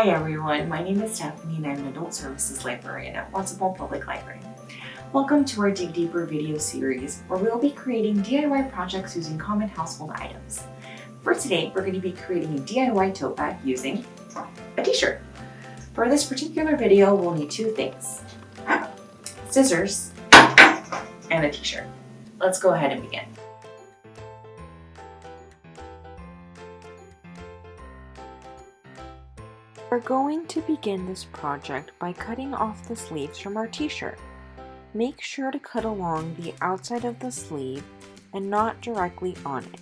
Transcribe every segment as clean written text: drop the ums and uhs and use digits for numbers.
Hi everyone, my name is Stephanie and I'm an Adult Services Librarian at Watsonville Public Library. Welcome to our Dig Deeper video series where we'll be creating DIY projects using common household items. For today, we're going to be creating a DIY tote bag using a t-shirt. For this particular video, we'll need two things: scissors and a t-shirt. Let's go ahead and begin. We're going to begin this project by cutting off the sleeves from our t-shirt. Make sure to cut along the outside of the sleeve and not directly on it.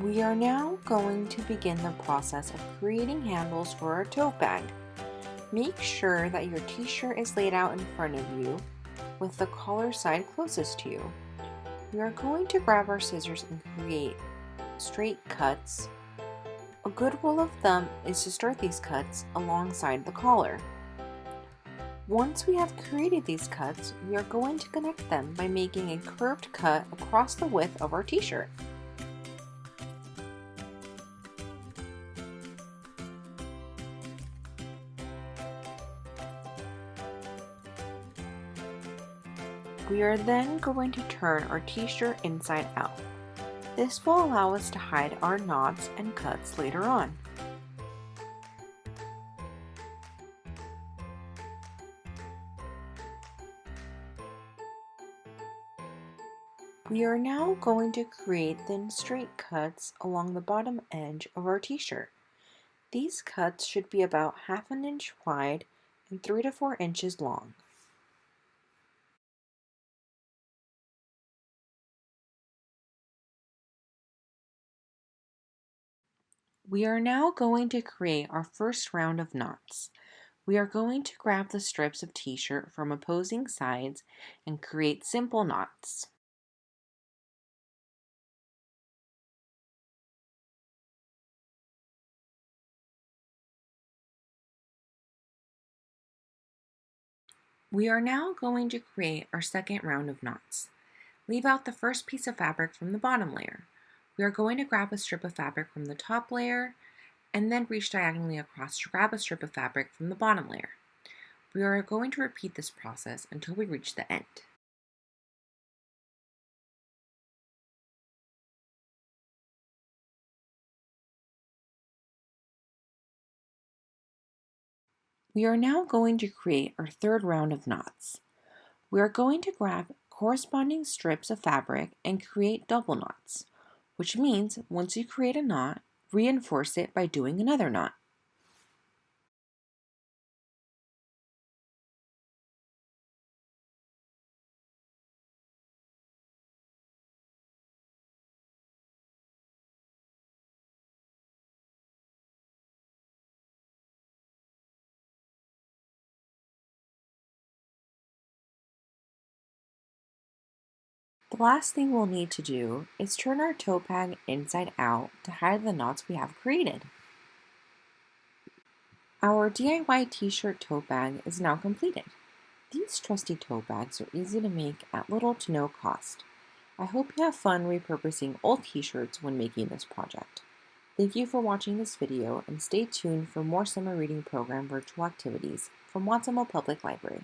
We are now going to begin the process of creating handles for our tote bag. Make sure that your t-shirt is laid out in front of you with the collar side closest to you. We are going to grab our scissors and create straight cuts. A good rule of thumb is to start these cuts alongside the collar. Once we have created these cuts, we are going to connect them by making a curved cut across the width of our t-shirt. We are then going to turn our t-shirt inside out. This will allow us to hide our knots and cuts later on. We are now going to create thin straight cuts along the bottom edge of our t-shirt. These cuts should be about 1/2 inch wide and 3 to 4 inches long. We are now going to create our first round of knots. We are going to grab the strips of t-shirt from opposing sides and create simple knots. We are now going to create our second round of knots. Leave out the first piece of fabric from the bottom layer. We are going to grab a strip of fabric from the top layer and then reach diagonally across to grab a strip of fabric from the bottom layer. We are going to repeat this process until we reach the end. We are now going to create our third round of knots. We are going to grab corresponding strips of fabric and create double knots, which means once you create a knot, reinforce it by doing another knot. The last thing we'll need to do is turn our tote bag inside out to hide the knots we have created. Our DIY t-shirt tote bag is now completed. These trusty tote bags are easy to make at little to no cost. I hope you have fun repurposing old t-shirts when making this project. Thank you for watching this video and stay tuned for more summer reading program virtual activities from Watsonville Public Library.